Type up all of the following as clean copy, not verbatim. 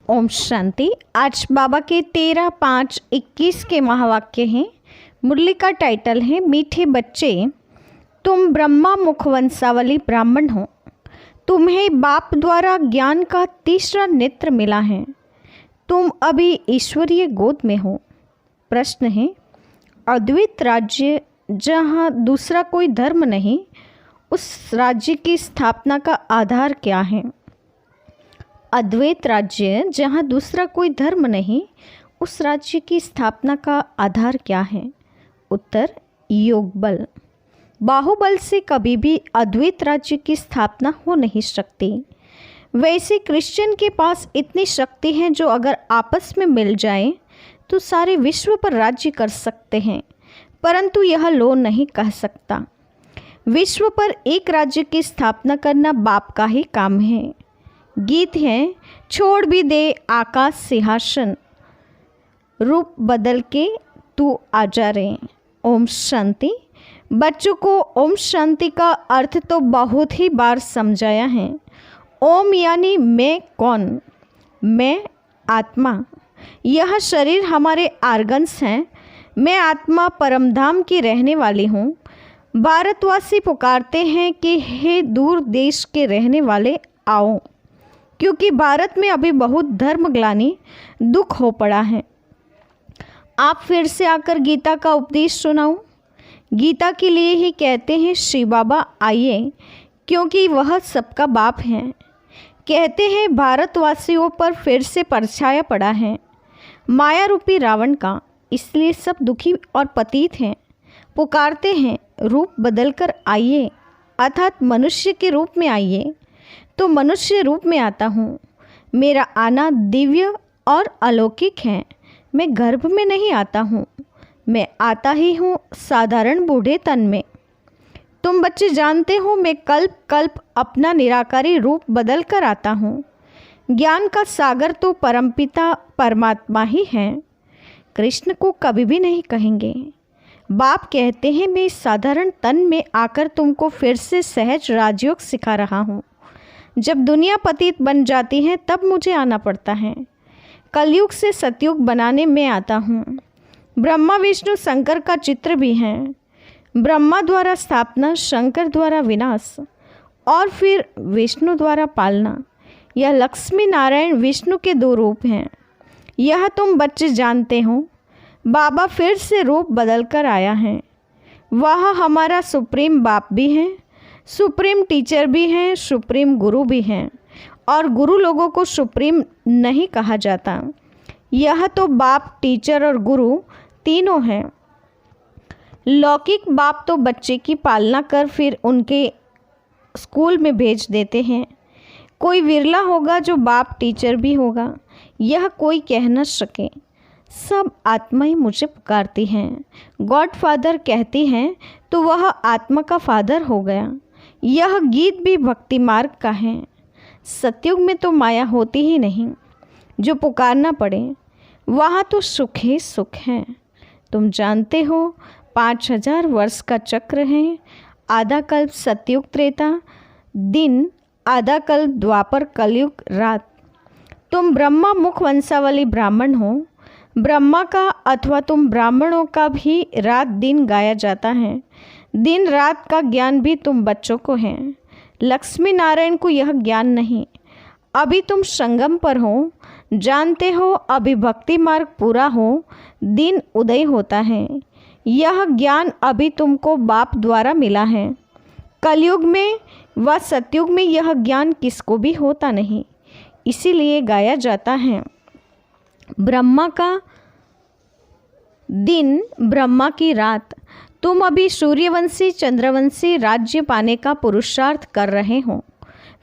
ओम शांति। आज बाबा के 13-5-21 के महावाक्य हैं। मुरली का टाइटल है मीठे बच्चे, तुम ब्रह्मा मुखवंशावली ब्राह्मण हो। तुम्हें बाप द्वारा ज्ञान का तीसरा नेत्र मिला है। तुम अभी ईश्वरीय गोद में हो। प्रश्न है, अद्वैत राज्य जहाँ दूसरा कोई धर्म नहीं, उस राज्य की स्थापना का आधार क्या है? अद्वैत राज्य जहाँ दूसरा कोई धर्म नहीं, उस राज्य की स्थापना का आधार क्या है? उत्तर, योग बल। बाहुबल से कभी भी अद्वैत राज्य की स्थापना हो नहीं सकती। वैसे क्रिश्चियन के पास इतनी शक्ति है जो अगर आपस में मिल जाए तो सारे विश्व पर राज्य कर सकते हैं, परंतु यह लो नहीं कह सकता। विश्व पर एक राज्य की स्थापना करना बाप का ही काम है। गीत है, छोड़ भी दे आकाश सिंहासन, रूप बदल के तू आजा रे। ओम शांति। बच्चों को ओम शांति का अर्थ तो बहुत ही बार समझाया है। ओम यानी मैं कौन? मैं आत्मा। यह शरीर हमारे आर्गन्स हैं। मैं आत्मा परमधाम की रहने वाली हूँ। भारतवासी पुकारते हैं कि हे दूर देश के रहने वाले आओ, क्योंकि भारत में अभी बहुत धर्मग्लानि दुख हो पड़ा है। आप फिर से आकर गीता का उपदेश सुनाओ। गीता के लिए ही कहते हैं श्री बाबा आइए, क्योंकि वह सबका बाप है। कहते हैं भारतवासियों पर फिर से परछाया पड़ा है माया रूपी रावण का, इसलिए सब दुखी और पतित हैं। पुकारते हैं रूप बदलकर आइए, अर्थात मनुष्य के रूप में आइए। तो मनुष्य रूप में आता हूँ। मेरा आना दिव्य और अलौकिक है। मैं गर्भ में नहीं आता हूँ, मैं आता ही हूँ साधारण बूढ़े तन में। तुम बच्चे जानते हो मैं कल्प कल्प अपना निराकारी रूप बदल कर आता हूँ। ज्ञान का सागर तो परमपिता परमात्मा ही है। कृष्ण को कभी भी नहीं कहेंगे। बाप कहते हैं मैं इस साधारण तन में आकर तुमको फिर से सहज राजयोग सिखा रहा हूँ। जब दुनिया पतित बन जाती है तब मुझे आना पड़ता है। कलयुग से सतयुग बनाने में आता हूँ। ब्रह्मा विष्णु शंकर का चित्र भी है। ब्रह्मा द्वारा स्थापना, शंकर द्वारा विनाश और फिर विष्णु द्वारा पालना। यह लक्ष्मी नारायण विष्णु के दो रूप हैं। यह तुम बच्चे जानते हो। बाबा फिर से रूप बदल कर आया है। वह हमारा सुप्रीम बाप भी है, सुप्रीम टीचर भी हैं, सुप्रीम गुरु भी हैं। और गुरु लोगों को सुप्रीम नहीं कहा जाता। यह तो बाप, टीचर और गुरु तीनों हैं। लौकिक बाप तो बच्चे की पालना कर फिर उनके स्कूल में भेज देते हैं। कोई विरला होगा जो बाप टीचर भी होगा, यह कोई कह न सके। सब आत्माएं मुझे पुकारती हैं। गॉड फादर कहती हैं तो वह आत्मा का फादर हो गया। यह गीत भी भक्ति मार्ग का है। सतयुग में तो माया होती ही नहीं। जो पुकारना पड़े वहाँ तो सुख ही सुख है। तुम जानते हो 5000 वर्ष का चक्र है। आधा कल्प सतयुग त्रेता दिन, आधा कल्प द्वापर कलयुग रात। तुम ब्रह्मा मुख वंशावली ब्राह्मण हो। ब्रह्मा का अथवा तुम ब्राह्मणों का भी रात दिन गाया जाता है। दिन रात का ज्ञान भी तुम बच्चों को है। लक्ष्मी नारायण को यह ज्ञान नहीं। अभी तुम संगम पर हो। जानते हो अभी भक्ति मार्ग पूरा हो, दिन उदय होता है। यह ज्ञान अभी तुमको बाप द्वारा मिला है। कलयुग में व सतयुग में यह ज्ञान किसको भी होता नहीं, इसीलिए गाया जाता है। ब्रह्मा का दिन, ब्रह्मा की रात। तुम अभी सूर्यवंशी चंद्रवंशी राज्य पाने का पुरुषार्थ कर रहे हो।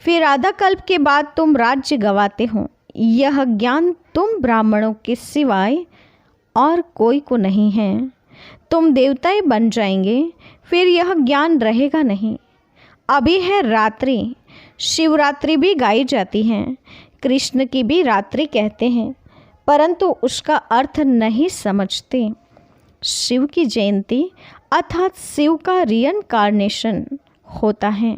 फिर आधा कल्प के बाद तुम राज्य गवाते हो। यह ज्ञान तुम ब्राह्मणों के सिवाय और कोई को नहीं है। तुम देवताएं बन जाएंगे, फिर यह ज्ञान रहेगा नहीं। अभी है रात्रि। शिवरात्रि भी गाई जाती है। कृष्ण की भी रात्रि कहते हैं, परंतु उसका अर्थ नहीं समझते। शिव की जयंती अर्थात शिव का रियनकार्नेशन होता है।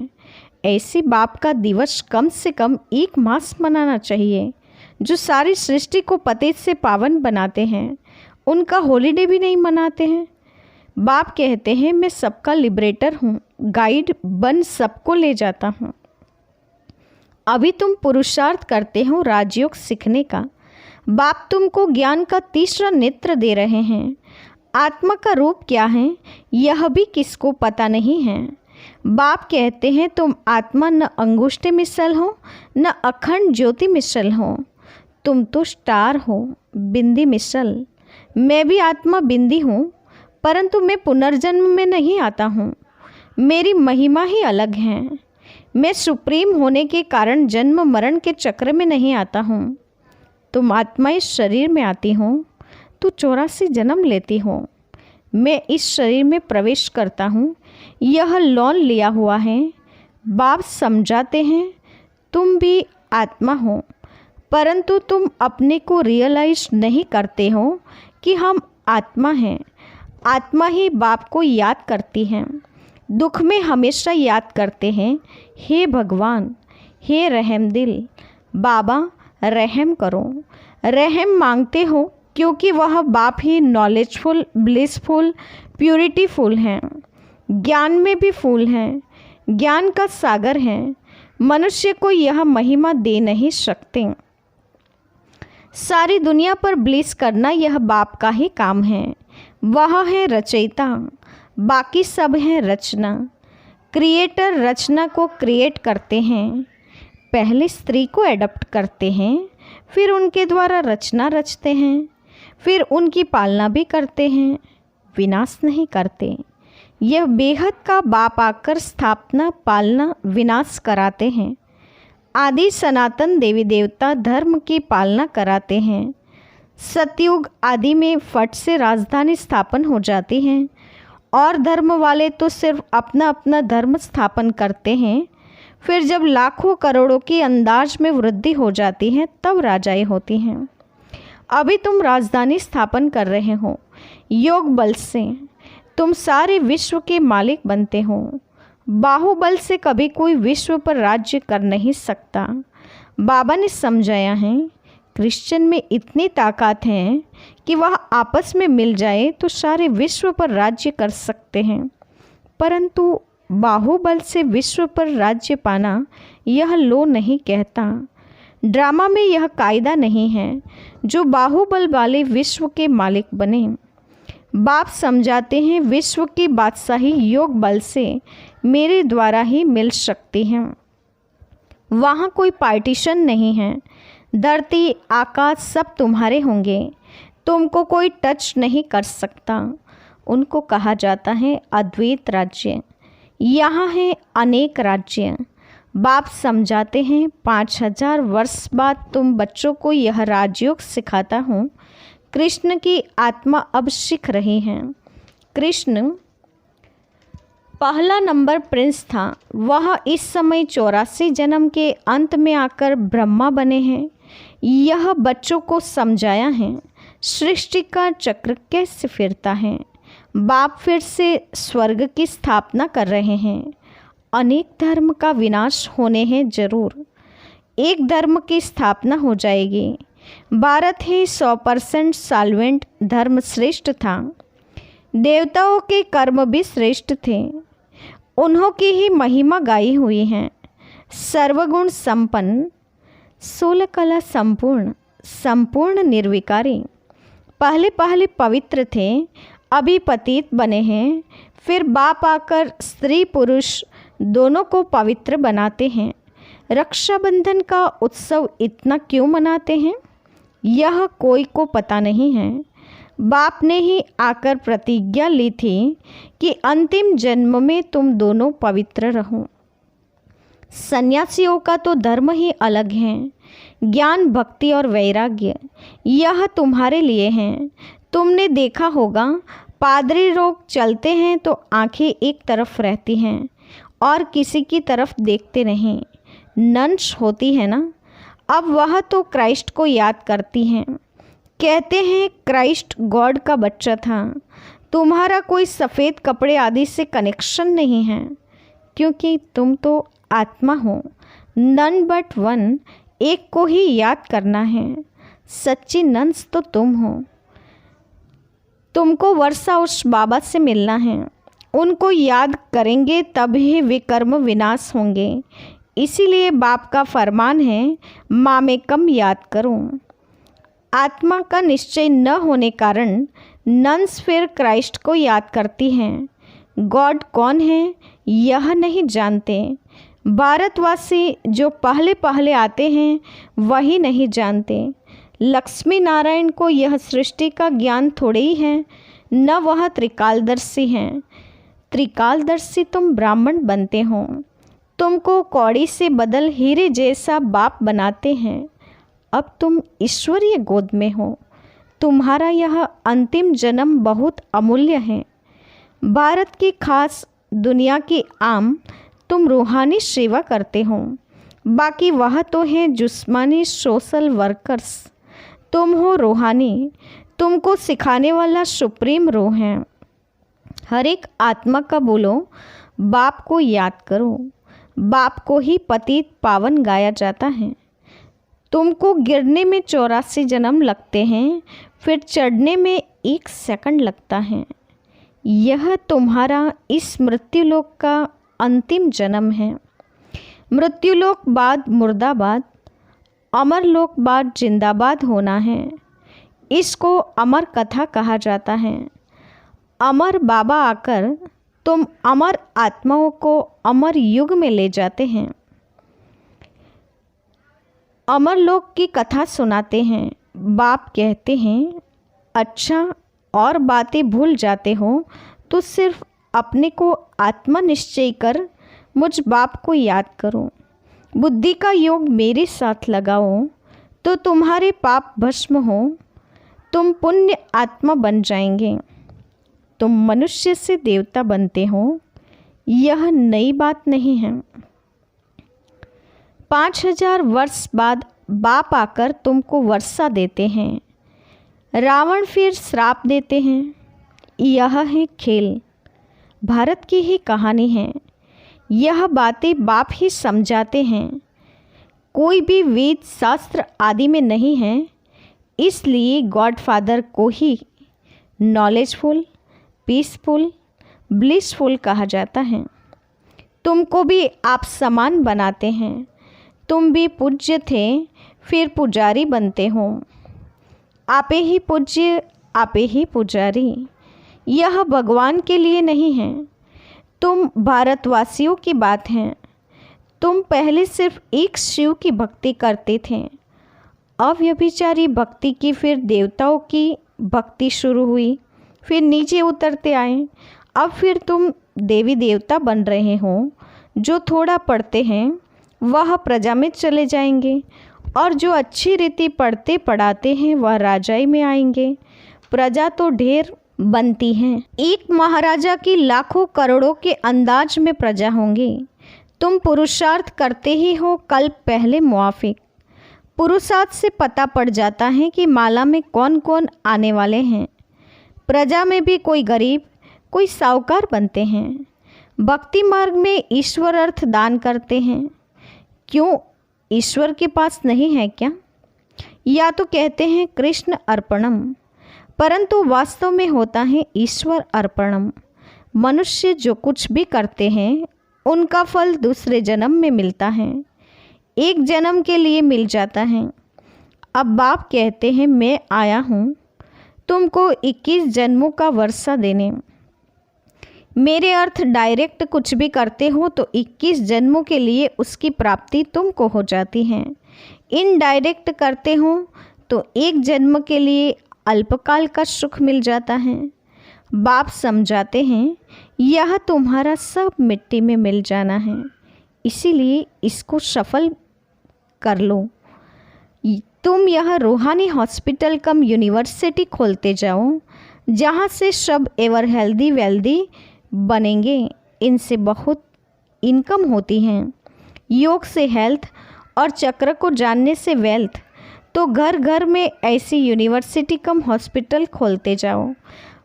ऐसे बाप का दिवस कम से कम 1 मास मनाना चाहिए। जो सारी सृष्टि को पतेज से पावन बनाते हैं, उनका हॉलीडे भी नहीं मनाते हैं। बाप कहते हैं मैं सबका लिबरेटर हूँ, गाइड बन सबको ले जाता हूँ। अभी तुम पुरुषार्थ करते हो राजयोग सीखने का। बाप तुमको ज्ञान का तीसरा नेत्र दे रहे हैं। आत्मा का रूप क्या है यह भी किसको पता नहीं है। बाप कहते हैं तुम आत्मा न अंगूठे मिसल हो न अखंड ज्योति मिसल हो, तुम तो स्टार हो, बिंदी मिसल। मैं भी आत्मा बिंदी हूँ, परंतु मैं पुनर्जन्म में नहीं आता हूँ। मेरी महिमा ही अलग है। मैं सुप्रीम होने के कारण जन्म मरण के चक्र में नहीं आता हूँ। तुम आत्मा इस शरीर में आती हो तो 84 जन्म लेती हो। मैं इस शरीर में प्रवेश करता हूँ, यह लोन लिया हुआ है। बाप समझाते हैं तुम भी आत्मा हो, परंतु तुम अपने को रियलाइज नहीं करते हो कि हम आत्मा हैं। आत्मा ही बाप को याद करती हैं, दुख में हमेशा याद करते हैं, हे भगवान, हे रहम दिल, बाबा रहम करो। रहम मांगते हो क्योंकि वह बाप ही नॉलेजफुल, ब्लिसफुल, प्यूरिटीफुल हैं, ज्ञान में भी फूल हैं, ज्ञान का सागर हैं। मनुष्य को यह महिमा दे नहीं सकते। सारी दुनिया पर ब्लिस करना यह बाप का ही काम है। वह है रचयिता, बाकी सब है रचना। क्रिएटर रचना को क्रिएट करते हैं। पहले स्त्री को एडप्ट करते हैं, फिर उनके द्वारा रचना रचते हैं, फिर उनकी पालना भी करते हैं, विनाश नहीं करते। यह बेहद का बाप आकर स्थापना, पालना, विनाश कराते हैं। आदि सनातन देवी देवता धर्म की पालना कराते हैं। सतयुग आदि में फट से राजधानी स्थापन हो जाती है और धर्म वाले तो सिर्फ अपना अपना धर्म स्थापन करते हैं। फिर जब लाखों करोड़ों की अंदाज में वृद्धि हो जाती है तब राजाएं होती हैं। अभी तुम राजधानी स्थापन कर रहे हो। योग बल से तुम सारे विश्व के मालिक बनते हो। बाहुबल से कभी कोई विश्व पर राज्य कर नहीं सकता। बाबा ने समझाया है क्रिश्चियन में इतनी ताकत है कि वह आपस में मिल जाए तो सारे विश्व पर राज्य कर सकते हैं, परंतु बाहुबल से विश्व पर राज्य पाना यह लो नहीं कहता। ड्रामा में यह कायदा नहीं है जो बाहुबल वाले विश्व के मालिक बने। बाप समझाते हैं विश्व की बादशाही योग बल से मेरे द्वारा ही मिल सकती है। वहाँ कोई पार्टीशन नहीं है। धरती आकाश सब तुम्हारे होंगे, तुमको कोई टच नहीं कर सकता। उनको कहा जाता है अद्वैत राज्य। यहाँ है अनेक राज्य। बाप समझाते हैं 5000 वर्ष बाद तुम बच्चों को यह राजयोग सिखाता हूँ। कृष्ण की आत्मा अब सीख रही है। कृष्ण पहला नंबर प्रिंस था। वह इस समय 84 जन्म के अंत में आकर ब्रह्मा बने हैं। यह बच्चों को समझाया है सृष्टि का चक्र कैसे फिरता है। बाप फिर से स्वर्ग की स्थापना कर रहे हैं। अनेक धर्म का विनाश होने हैं जरूर, एक धर्म की स्थापना हो जाएगी। भारत ही 100% साल्वेंट धर्म श्रेष्ठ था। देवताओं के कर्म भी श्रेष्ठ थे, उन्हों की ही महिमा गाई हुई है। सर्वगुण संपन्न, 16 कला संपूर्ण, संपूर्ण निर्विकारी। पहले पहले पवित्र थे, अभी पतित बने हैं। फिर बाप आकर स्त्री पुरुष दोनों को पवित्र बनाते हैं। रक्षाबंधन का उत्सव इतना क्यों मनाते हैं यह कोई को पता नहीं है। बाप ने ही आकर प्रतिज्ञा ली थी कि अंतिम जन्म में तुम दोनों पवित्र रहो। सन्यासियों का तो धर्म ही अलग है। ज्ञान, भक्ति और वैराग्य यह तुम्हारे लिए हैं। तुमने देखा होगा पादरी लोग चलते हैं तो आंखें एक तरफ रहती हैं और किसी की तरफ देखते नहीं। नंस होती है ना, अब वह तो क्राइस्ट को याद करती हैं। कहते हैं क्राइस्ट गॉड का बच्चा था। तुम्हारा कोई सफ़ेद कपड़े आदि से कनेक्शन नहीं है, क्योंकि तुम तो आत्मा हो। नन बट वन, एक को ही याद करना है, सच्ची नंस तो तुम हो। तुमको वर्षा उस बाबा से मिलना है, उनको याद करेंगे तभी विकर्म विनाश होंगे। इसीलिए बाप का फरमान है, मामेकम याद करो। आत्मा का निश्चय न होने कारण नन्स फिर क्राइस्ट को याद करती हैं। गॉड कौन है यह नहीं जानते। भारतवासी जो पहले पहले आते हैं वही नहीं जानते। लक्ष्मी नारायण को यह सृष्टि का ज्ञान थोड़े ही है, न वह त्रिकालदर्शी हैं। त्रिकालदर्शी तुम ब्राह्मण बनते हो, तुमको कौड़ी से बदल हीरे जैसा बाप बनाते हैं। अब तुम ईश्वरीय गोद में हो। तुम्हारा यह अंतिम जन्म बहुत अमूल्य है। भारत की खास, दुनिया की आम, तुम रूहानी सेवा करते हो। बाकी वह तो हैं जिस्मानी सोशल वर्कर्स। तुम हो रूहानी, तुमको सिखाने वाला सुप्रीम रूह है। हर एक आत्मा का बोलो, बाप को याद करो। बाप को ही पतित पावन गाया जाता है। तुमको गिरने में 84 जन्म लगते हैं, फिर चढ़ने में 1 सेकंड लगता है। यह तुम्हारा इस मृत्युलोक का अंतिम जन्म है। मृत्युलोक बाद मुर्दाबाद, अमरलोक बाद जिंदाबाद होना है। इसको अमर कथा कहा जाता है। अमर बाबा आकर तुम अमर आत्माओं को अमर युग में ले जाते हैं। अमरलोक की कथा सुनाते हैं। बाप कहते हैं, अच्छा और बातें भूल जाते हो तो सिर्फ अपने को आत्मा निश्चय कर मुझ बाप को याद करो। बुद्धि का योग मेरे साथ लगाओ तो तुम्हारे पाप भस्म हो, तुम पुण्य आत्मा बन जाएंगे। तुम मनुष्य से देवता बनते हो, यह नई बात नहीं है। 5000 वर्ष बाद बाप आकर तुमको वर्षा देते हैं। रावण फिर श्राप देते हैं। यह है खेल, भारत की ही कहानी है। यह बातें बाप ही समझाते हैं। कोई भी वेद शास्त्र आदि में नहीं है। इसलिए गॉडफादर को ही नॉलेजफुल, पीसफुल, ब्लिसफुल कहा जाता है। तुमको भी आप समान बनाते हैं। तुम भी पूज्य थे, फिर पुजारी बनते हो। आपे ही पूज्य, आपे ही पुजारी। यह भगवान के लिए नहीं है, तुम भारतवासियों की बात है। तुम पहले सिर्फ एक शिव की भक्ति करते थे। अव्यभिचारी भक्ति की, फिर देवताओं की भक्ति शुरू हुई, फिर नीचे उतरते आए। अब फिर तुम देवी देवता बन रहे हो। जो थोड़ा पढ़ते हैं वह प्रजा में चले जाएंगे, और जो अच्छी रीति पढ़ते पढ़ाते हैं वह राजाई में आएंगे। प्रजा तो ढेर बनती हैं। एक महाराजा की लाखों करोड़ों के अंदाज में प्रजा होंगी। तुम पुरुषार्थ करते ही हो कल्प पहले मुआफिक। पुरुषार्थ से पता पड़ जाता है कि माला में कौन कौन आने वाले हैं। प्रजा में भी कोई गरीब, कोई साहूकार बनते हैं। भक्ति मार्ग में ईश्वर अर्थ दान करते हैं। क्यों, ईश्वर के पास नहीं है क्या? या तो कहते हैं कृष्ण अर्पणम, परंतु वास्तव में होता है ईश्वर अर्पणम। मनुष्य जो कुछ भी करते हैं उनका फल दूसरे जन्म में मिलता है। एक जन्म के लिए मिल जाता है। अब बाप कहते हैं, मैं आया हूँ तुमको 21 जन्मों का वर्षा देने। मेरे अर्थ डायरेक्ट कुछ भी करते हो तो 21 जन्मों के लिए उसकी प्राप्ति तुमको हो जाती है। इनडायरेक्ट करते हो तो एक जन्म के लिए अल्पकाल का सुख मिल जाता है। बाप समझाते हैं, यह तुम्हारा सब मिट्टी में मिल जाना है, इसीलिए इसको सफल कर लो। तुम यह रूहानी हॉस्पिटल कम यूनिवर्सिटी खोलते जाओ, जहाँ से सब एवर हेल्दी वेल्दी बनेंगे। इनसे बहुत इनकम होती है। योग से हेल्थ और चक्र को जानने से वेल्थ। तो घर घर में ऐसी यूनिवर्सिटी कम हॉस्पिटल खोलते जाओ।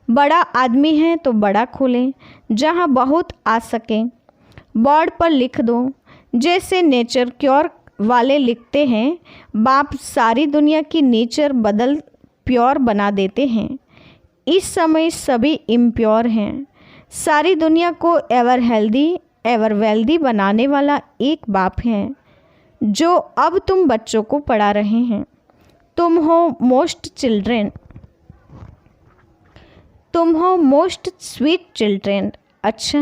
बड़ा आदमी है तो बड़ा खोलें, जहाँ बहुत आ सके। बोर्ड पर लिख दो, जैसे नेचर क्योर वाले लिखते हैं, बाप सारी दुनिया की नेचर बदल प्योर बना देते हैं। इस समय सभी इम्प्योर हैं। सारी दुनिया को एवर हेल्दी एवर वेल्दी बनाने वाला एक बाप है जो अब तुम बच्चों को पढ़ा रहे हैं। तुम हो मोस्ट चिल्ड्रेन, तुम हो मोस्ट स्वीट चिल्ड्रेन। अच्छा,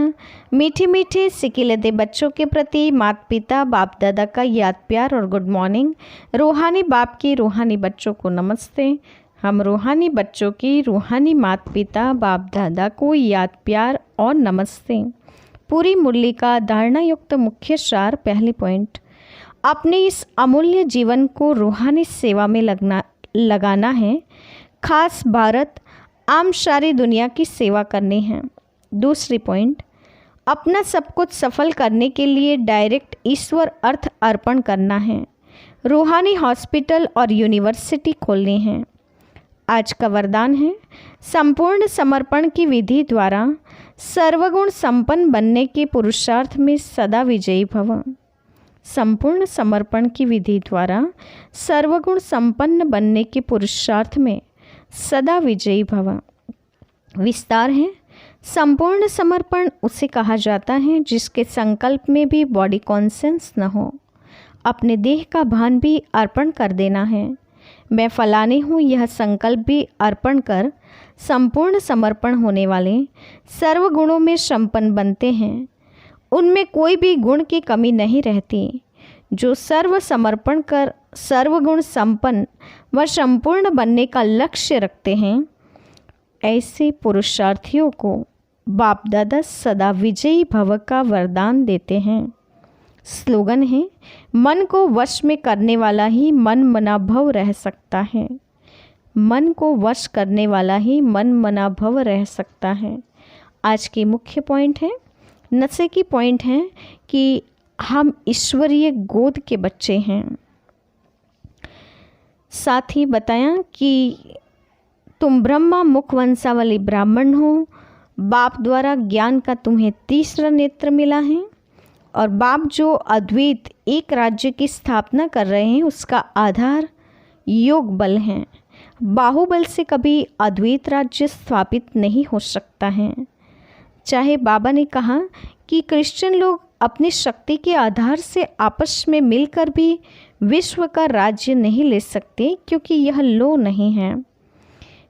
मीठे मीठे सिकिलते बच्चों के प्रति माता पिता बाप दादा का याद प्यार और गुड मॉर्निंग। रूहानी बाप की रूहानी बच्चों को नमस्ते। हम रूहानी बच्चों की रूहानी माता पिता बाप दादा को याद प्यार और नमस्ते। पूरी मुरली का धारणा युक्त मुख्य सार। पहली पॉइंट, अपने इस अमूल्य जीवन को रूहानी सेवा में लगाना है। खास भारत आम सारी दुनिया की सेवा करनी है। दूसरी पॉइंट, अपना सब कुछ सफल करने के लिए डायरेक्ट ईश्वर अर्थ अर्पण करना है। रूहानी हॉस्पिटल और यूनिवर्सिटी खोलनी है। आज का वरदान है, संपूर्ण समर्पण की विधि द्वारा सर्वगुण संपन्न बनने के पुरुषार्थ में सदा विजयी भव। संपूर्ण समर्पण की विधि द्वारा सर्वगुण संपन्न बनने के पुरुषार्थ में सदा विजयी भव। विस्तार है, संपूर्ण समर्पण उसे कहा जाता है जिसके संकल्प में भी बॉडी कॉन्शियस न हो। अपने देह का भान भी अर्पण कर देना है। मैं फलाने हूँ, यह संकल्प भी अर्पण कर संपूर्ण समर्पण होने वाले सर्वगुणों में संपन्न बनते हैं। उनमें कोई भी गुण की कमी नहीं रहती। जो सर्व समर्पण कर सर्वगुण संपन्न व संपूर्ण बनने का लक्ष्य रखते हैं, ऐसे पुरुषार्थियों को बाप दादा सदा विजयी भव का वरदान देते हैं। स्लोगन है, मन को वश में करने वाला ही मन मना भव रह सकता है। मन को वश करने वाला ही मन मना भव रह सकता है। आज की मुख्य पॉइंट है, नशे की पॉइंट है कि हम ईश्वरीय गोद के बच्चे हैं। साथ ही बताया कि तुम ब्रह्मा मुख वंशावली ब्राह्मण हो। बाप द्वारा ज्ञान का तुम्हें तीसरा नेत्र मिला है और बाप जो अद्वैत एक राज्य की स्थापना कर रहे हैं उसका आधार योग बल है। बाहुबल से कभी अद्वैत राज्य स्थापित नहीं हो सकता है। चाहे बाबा ने कहा कि क्रिश्चियन लोग अपनी शक्ति के आधार से आपस में मिलकर भी विश्व का राज्य नहीं ले सकते क्योंकि यह लो नहीं है।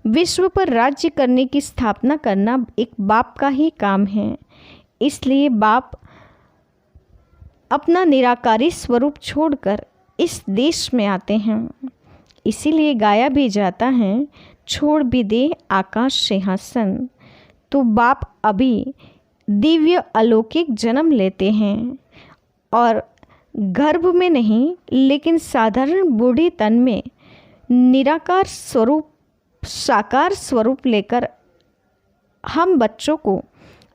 विश्व पर राज्य करने की स्थापना करना एक बाप का ही काम है। इसलिए बाप अपना निराकारी स्वरूप छोड़कर इस देश में आते हैं। इसीलिए गाया भी जाता है, छोड़ भी दे आकाश सिंहासन। तो बाप अभी दिव्य अलौकिक जन्म लेते हैं और गर्भ में नहीं लेकिन साधारण बूढ़े तन में निराकार स्वरूप साकार स्वरूप लेकर हम बच्चों को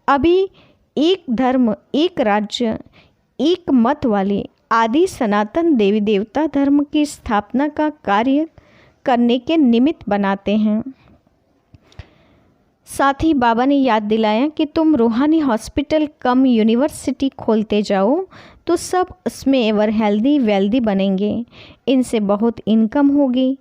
अभी एक धर्म एक राज्य एक मत वाले आदि सनातन देवी देवता धर्म की स्थापना का कार्य करने के निमित्त बनाते हैं। साथ ही बाबा ने याद दिलाया कि तुम रूहानी हॉस्पिटल कम यूनिवर्सिटी खोलते जाओ तो सब उसमें एवर हेल्दी वेल्दी बनेंगे। इनसे बहुत इनकम होगी।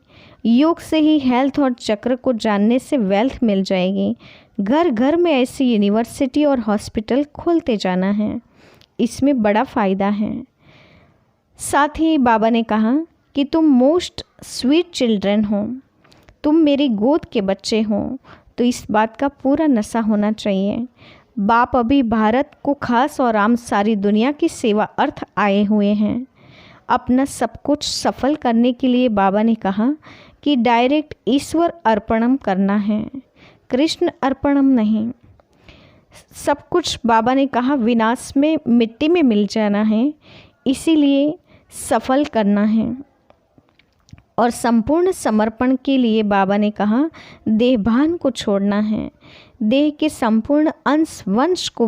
योग से ही हेल्थ और चक्र को जानने से वेल्थ मिल जाएगी। घर घर में ऐसी यूनिवर्सिटी और हॉस्पिटल खोलते जाना है, इसमें बड़ा फ़ायदा है। साथ ही बाबा ने कहा कि तुम मोस्ट स्वीट चिल्ड्रन हो, तुम मेरी गोद के बच्चे हो, तो इस बात का पूरा नशा होना चाहिए। बाप अभी भारत को खास और आम सारी दुनिया की सेवा अर्थ आए हुए हैं। अपना सब कुछ सफल करने के लिए बाबा ने कहा कि डायरेक्ट ईश्वर अर्पणम करना है, कृष्ण अर्पणम नहीं। सब कुछ बाबा ने कहा विनाश में मिट्टी में मिल जाना है, इसीलिए सफल करना है। और संपूर्ण समर्पण के लिए बाबा ने कहा देहभान को छोड़ना है। देह के संपूर्ण अंश वंश को